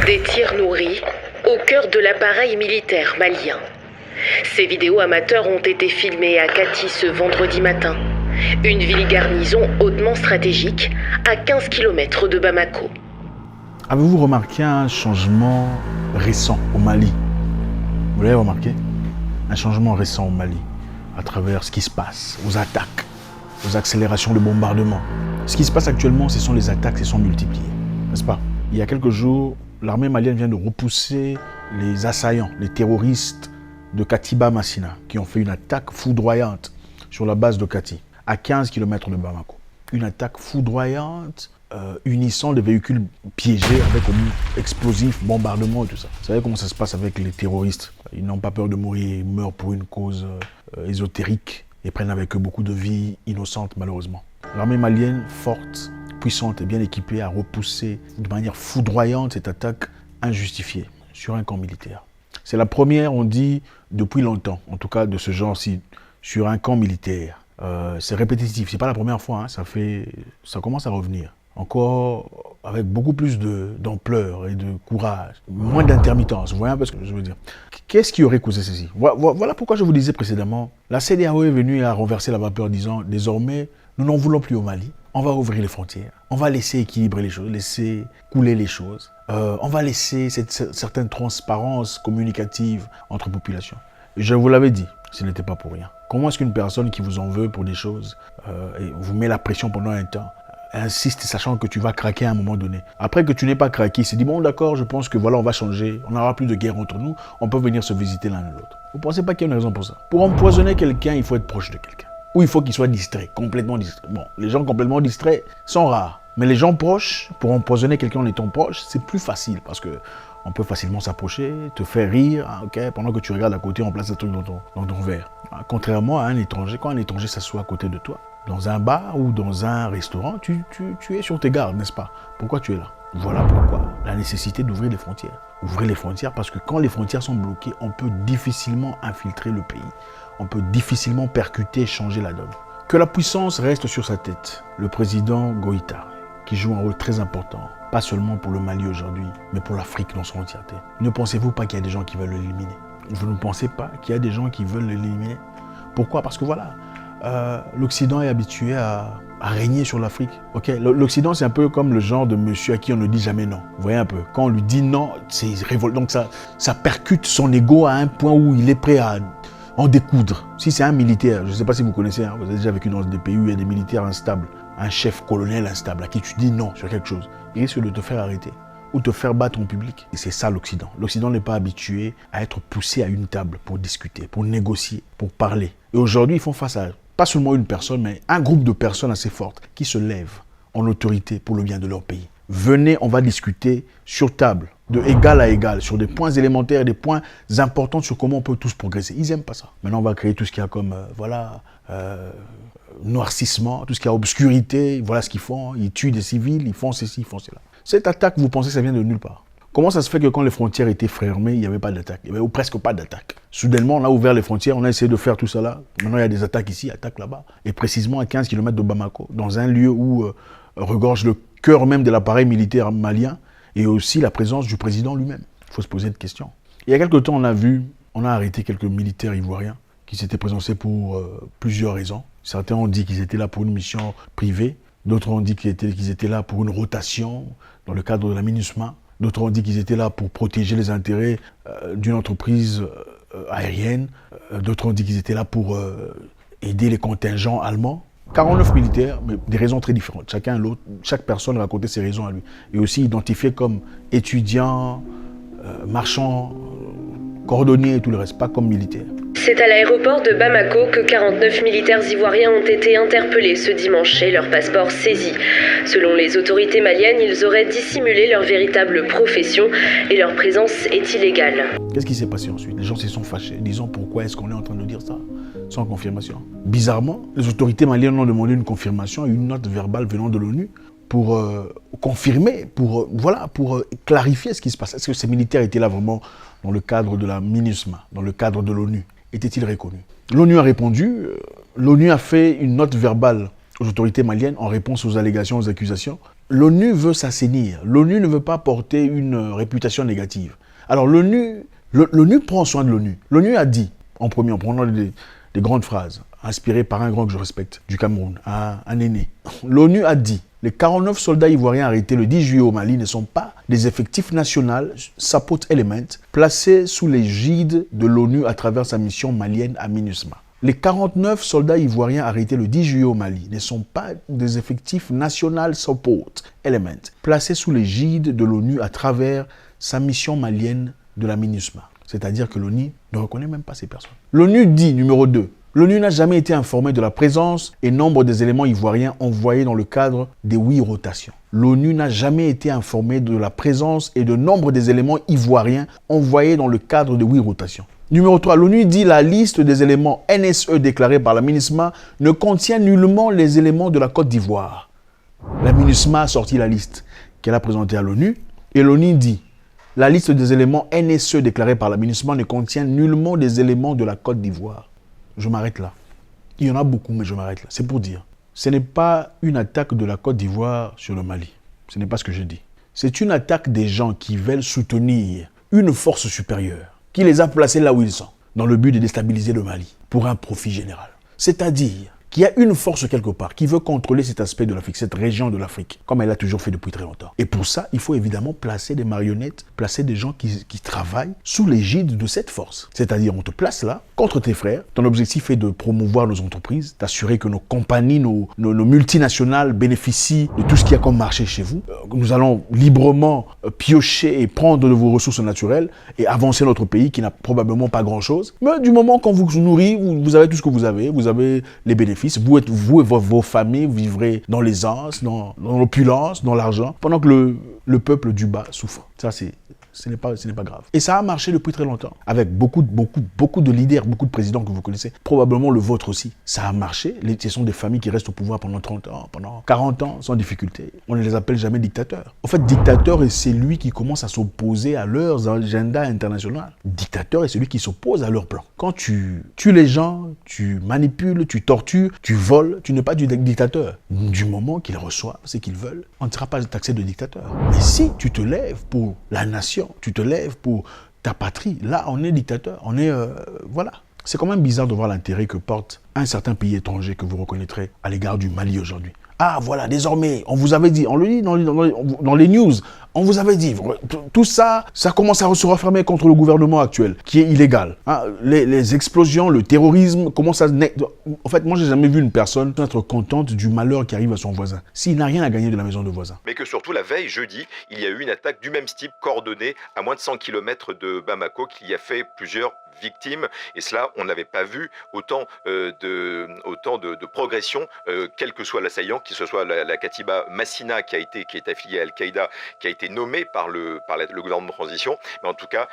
Des tirs nourris au cœur de l'appareil militaire malien. Ces vidéos amateurs ont été filmées à Kati ce vendredi matin, une ville garnison hautement stratégique à 15 km de Bamako. Avez-vous remarqué un changement récent au Mali? Vous l'avez remarqué? Un changement récent au Mali, à travers ce qui se passe, aux attaques, aux accélérations de bombardement. Ce qui se passe actuellement, ce sont les attaques qui sont multipliées, n'est-ce pas? Il y a quelques jours, l'armée malienne vient de repousser les assaillants, les terroristes de Katiba Massina, qui ont fait une attaque foudroyante sur la base de Kati, à 15 km de Bamako. Une attaque foudroyante, unissant les véhicules piégés avec explosifs, bombardements et tout ça. Vous savez comment ça se passe avec les terroristes? Ils n'ont pas peur de mourir, ils meurent pour une cause ésotérique et prennent avec eux beaucoup de vies innocentes malheureusement. L'armée malienne, forte, puissante et bien équipée, a repoussé de manière foudroyante cette attaque injustifiée sur un camp militaire. C'est la première, on dit, depuis longtemps, en tout cas de ce genre-ci, sur un camp militaire. C'est répétitif, c'est pas la première fois, hein, ça commence à revenir. Encore avec beaucoup plus d'ampleur et de courage, moins d'intermittence, vous voyez un peu ce que je veux dire. Qu'est-ce qui aurait causé ceci? Voilà pourquoi je vous disais précédemment, la CEDEAO est venue à renverser la vapeur disant, désormais, nous n'en voulons plus au Mali, on va ouvrir les frontières, on va laisser équilibrer les choses, laisser couler les choses, on va laisser cette certaine transparence communicative entre populations. Je vous l'avais dit, ce n'était pas pour rien. Comment est-ce qu'une personne qui vous en veut pour des choses et vous met la pression pendant un temps, insiste sachant que tu vas craquer à un moment donné. Après que tu n'aies pas craqué, il s'est dit bon d'accord, je pense que voilà, on va changer, on n'aura plus de guerre entre nous, on peut venir se visiter l'un l'autre. Vous ne pensez pas qu'il y a une raison pour ça? Pour empoisonner quelqu'un, il faut être proche de quelqu'un. Ou il faut qu'il soit distrait, complètement distrait. Bon, les gens complètement distraits sont rares. Mais les gens proches, pour empoisonner quelqu'un en étant proche, c'est plus facile parce que on peut facilement s'approcher, te faire rire, hein, okay, pendant que tu regardes à côté, on place un truc dans ton verre. Contrairement à un étranger, quand un étranger s'assoit à côté de toi, dans un bar ou dans un restaurant, tu es sur tes gardes, n'est-ce pas? Pourquoi tu es là? Voilà pourquoi la nécessité d'ouvrir les frontières. Ouvrir les frontières parce que quand les frontières sont bloquées, on peut difficilement infiltrer le pays. On peut difficilement percuter et changer la donne. Que la puissance reste sur sa tête. Le président Goïta, qui joue un rôle très important, pas seulement pour le Mali aujourd'hui, mais pour l'Afrique dans son entièreté. Ne pensez-vous pas qu'il y a des gens qui veulent l'éliminer? Vous ne pensez pas qu'il y a des gens qui veulent l'éliminer? Pourquoi? Parce que voilà, l'Occident est habitué à régner sur l'Afrique. Okay? L'Occident, c'est un peu comme le genre de monsieur à qui on ne dit jamais non. Vous voyez un peu, quand on lui dit non, c'est révoltant. Donc ça percute son ego à un point où il est prêt à en découdre. Si c'est un militaire, je ne sais pas si vous connaissez, hein, vous avez déjà vécu dans des pays où il y a des militaires instables, un chef colonel instable à qui tu dis non sur quelque chose, il risque de te faire arrêter ou te faire battre en public. Et c'est ça l'Occident. L'Occident n'est pas habitué à être poussé à une table pour discuter, pour négocier, pour parler. Et aujourd'hui, ils font face à pas seulement une personne, mais un groupe de personnes assez fortes qui se lèvent en autorité pour le bien de leur pays. Venez, on va discuter sur table, de égal à égal, sur des points élémentaires, des points importants sur comment on peut tous progresser. Ils n'aiment pas ça. Maintenant, on va créer tout ce qu'il y a comme, noircissement, tout ce qu'il y a obscurité, voilà ce qu'ils font. Ils tuent des civils, ils font ceci, ils font cela. Cette attaque, vous pensez que ça vient de nulle part? Comment ça se fait que quand les frontières étaient fermées, il n'y avait pas d'attaque? Il n'y avait presque pas d'attaque. Soudainement, on a ouvert les frontières, on a essayé de faire tout ça là. Maintenant, il y a des attaques ici, attaques là-bas. Et précisément à 15 km de Bamako, dans un lieu où regorge le cœur même de l'appareil militaire malien et aussi la présence du président lui-même. Il faut se poser une question. Il y a quelque temps, on a arrêté quelques militaires ivoiriens qui s'étaient présentés pour plusieurs raisons. Certains ont dit qu'ils étaient là pour une mission privée. D'autres ont dit qu'ils étaient là pour une rotation dans le cadre de la MINUSMA. D'autres ont dit qu'ils étaient là pour protéger les intérêts d'une entreprise aérienne. D'autres ont dit qu'ils étaient là pour aider les contingents allemands. 49 militaires, mais des raisons très différentes. Chaque personne racontait ses raisons à lui. Et aussi identifiés comme étudiants, marchands, cordonniers et tout le reste, pas comme militaires. C'est à l'aéroport de Bamako que 49 militaires ivoiriens ont été interpellés ce dimanche et leurs passeports saisis. Selon les autorités maliennes, ils auraient dissimulé leur véritable profession et leur présence est illégale. Qu'est-ce qui s'est passé ensuite? Les gens se sont fâchés, disant pourquoi est-ce qu'on est en train de dire ça sans confirmation. Bizarrement, les autorités maliennes ont demandé une confirmation et une note verbale venant de l'ONU pour confirmer, pour clarifier ce qui se passe. Est-ce que ces militaires étaient là vraiment dans le cadre de la MINUSMA, dans le cadre de l'ONU? Étaient-ils reconnus? L'ONU a répondu, l'ONU a fait une note verbale aux autorités maliennes en réponse aux allégations, aux accusations, l'ONU veut s'assainir. L'ONU ne veut pas porter une réputation négative. Alors l'ONU prend soin de l'ONU. L'ONU a dit, en premier, en prenant des grandes phrases, inspirées par un grand que je respecte, du Cameroun, un aîné. L'ONU a dit, les 49 soldats ivoiriens arrêtés le 10 juillet au Mali ne sont pas des effectifs nationaux, support element, placés sous l'égide de l'ONU à travers sa mission malienne à MINUSMA. Les 49 soldats ivoiriens arrêtés le 10 juillet au Mali ne sont pas des effectifs national support element, placés sous l'égide de l'ONU à travers sa mission malienne de la MINUSMA. C'est-à-dire que l'ONU ne reconnaît même pas ces personnes. L'ONU dit, numéro 2, l'ONU n'a jamais été informée de la présence et nombre des éléments ivoiriens envoyés dans le cadre des 8 rotations. L'ONU n'a jamais été informée de la présence et de nombre des éléments ivoiriens envoyés dans le cadre des 8 rotations. Numéro 3, l'ONU dit la liste des éléments NSE déclarés par la MINUSMA ne contient nullement les éléments de la Côte d'Ivoire. La MINUSMA a sorti la liste qu'elle a présentée à l'ONU et l'ONU dit la liste des éléments NSE déclarés par la MINUSMA ne contient nullement des éléments de la Côte d'Ivoire. Je m'arrête là. Il y en a beaucoup, mais je m'arrête là. C'est pour dire. Ce n'est pas une attaque de la Côte d'Ivoire sur le Mali. Ce n'est pas ce que je dis. C'est une attaque des gens qui veulent soutenir une force supérieure qui les a placés là où ils sont, dans le but de déstabiliser le Mali, pour un profit général. C'est-à-dire qu'il y a une force quelque part qui veut contrôler cet aspect de l'Afrique, cette région de l'Afrique, comme elle a toujours fait depuis très longtemps. Et pour ça, il faut évidemment placer des marionnettes, placer des gens qui travaillent sous l'égide de cette force. C'est-à-dire, on te place là, contre tes frères. Ton objectif est de promouvoir nos entreprises, d'assurer que nos compagnies, nos multinationales bénéficient de tout ce qu'il y a comme marché chez vous. Nous allons librement piocher et prendre de vos ressources naturelles et avancer notre pays qui n'a probablement pas grand-chose. Mais du moment qu'on vous nourrit, vous avez tout ce que vous avez les bénéfices. Vous et vos familles vivrez dans l'aisance, dans l'opulence, dans l'argent, pendant que le peuple du bas souffre. Ça, ce n'est pas grave. Et ça a marché depuis très longtemps, avec beaucoup de leaders, beaucoup de présidents que vous connaissez, probablement le vôtre aussi. Ça a marché. Ce sont des familles qui restent au pouvoir pendant 30 ans, pendant 40 ans, sans difficulté. On ne les appelle jamais dictateurs. En fait, dictateur est celui qui commence à s'opposer à leurs agendas internationaux. Dictateur est celui qui s'oppose à leurs plans. Quand tu tues les gens, tu manipules, tu tortures, tu voles, tu n'es pas du dictateur. Du moment qu'ils reçoivent ce qu'ils veulent, on ne sera pas taxé de dictateur. Mais si tu te lèves pour la nation, tu te lèves pour ta patrie, là on est dictateur, on est... voilà. C'est quand même bizarre de voir l'intérêt que porte un certain pays étranger que vous reconnaîtrez à l'égard du Mali aujourd'hui. Ah voilà, désormais, on vous avait dit, on le dit dans les news, on vous avait dit, tout ça, ça commence à se refermer contre le gouvernement actuel, qui est illégal. Hein, les explosions, le terrorisme, commencent à... En fait, moi, j'ai jamais vu une personne être contente du malheur qui arrive à son voisin, s'il n'a rien à gagner de la maison de voisin. Mais que surtout, la veille, jeudi, il y a eu une attaque du même type coordonnée à moins de 100 km de Bamako qui a fait plusieurs victimes, et cela on n'avait pas vu autant de progression, quel que soit l'assaillant, que ce soit la Katiba Massina qui est affiliée à Al-Qaïda, qui a été nommée par le gouvernement de transition, mais en tout cas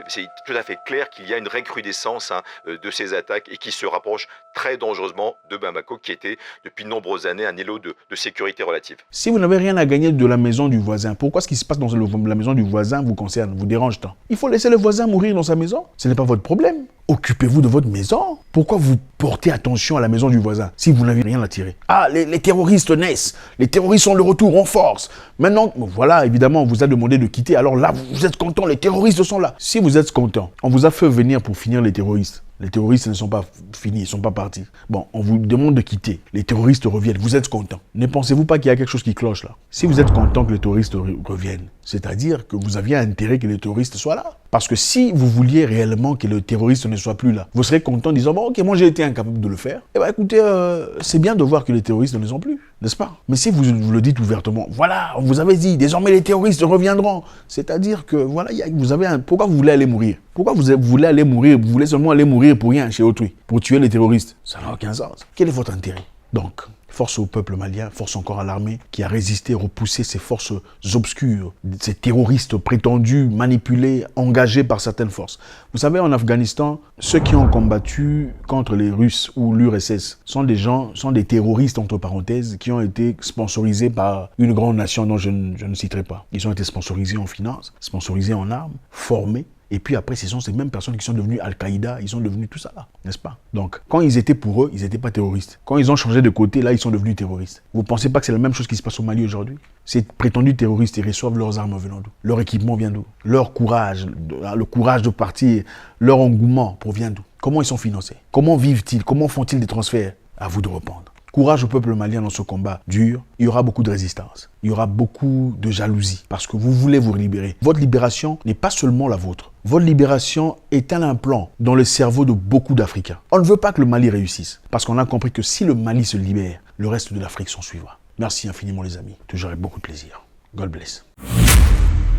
c'est tout à fait clair qu'il y a une recrudescence de ces attaques et qui se rapproche très dangereusement de Bamako, qui était depuis de nombreuses années un îlot de sécurité relative. Si vous n'avez rien à gagner de la maison du voisin, pourquoi ce qui se passe dans la maison du voisin vous concerne, vous dérange tant? Il faut laisser le voisin mourir dans sa maison. Ce n'est pas votre problème. Occupez-vous de votre maison. Pourquoi vous portez attention à la maison du voisin si vous n'avez rien à tirer? Ah, les terroristes naissent. Les terroristes sont de retour en force. Maintenant, voilà, évidemment, on vous a demandé de quitter. Alors là, vous êtes content, les terroristes sont là. Si vous êtes content, on vous a fait venir pour finir les terroristes. Les terroristes ne sont pas finis, ils ne sont pas partis. Bon, on vous demande de quitter. Les terroristes reviennent. Vous êtes content. Ne pensez-vous pas qu'il y a quelque chose qui cloche là? Si vous êtes content que les terroristes reviennent, c'est-à-dire que vous aviez intérêt que les terroristes soient là. Parce que si vous vouliez réellement que le terroriste ne soit plus là, vous serez content en disant, bon, ok, moi j'ai été incapable de le faire. Eh bien écoutez, c'est bien de voir que les terroristes ne le sont plus, n'est-ce pas? Mais si vous le dites ouvertement, voilà, on vous avait dit, désormais les terroristes reviendront. C'est-à-dire que, voilà, vous avez pourquoi vous voulez aller mourir? Pourquoi vous voulez aller mourir? Vous voulez seulement aller mourir pour rien chez autrui, pour tuer les terroristes? Ça n'a aucun sens. Quel est votre intérêt? Donc, force au peuple malien, force encore à l'armée qui a résisté, repoussé ces forces obscures, ces terroristes prétendus, manipulés, engagés par certaines forces. Vous savez, en Afghanistan, ceux qui ont combattu contre les Russes ou l'URSS sont des terroristes, entre parenthèses, qui ont été sponsorisés par une grande nation dont je ne citerai pas. Ils ont été sponsorisés en finance, sponsorisés en armes, formés. Et puis après, ce sont ces mêmes personnes qui sont devenues Al-Qaïda, ils sont devenus tout ça là, n'est-ce pas? Donc, quand ils étaient pour eux, ils n'étaient pas terroristes. Quand ils ont changé de côté, là, ils sont devenus terroristes. Vous ne pensez pas que c'est la même chose qui se passe au Mali aujourd'hui? Ces prétendus terroristes, ils reçoivent leurs armes venant d'où? Leur équipement vient d'où? Leur courage, le courage de partir, leur engouement provient d'où? Comment ils sont financés? Comment vivent-ils? Comment font-ils des transferts? À vous de répondre. Courage au peuple malien dans ce combat dur. Il y aura beaucoup de résistance. Il y aura beaucoup de jalousie parce que vous voulez vous libérer. Votre libération n'est pas seulement la vôtre. Votre libération est un implant dans le cerveau de beaucoup d'Africains. On ne veut pas que le Mali réussisse parce qu'on a compris que si le Mali se libère, le reste de l'Afrique s'en suivra. Merci infiniment les amis. Toujours avec beaucoup de plaisir. God bless.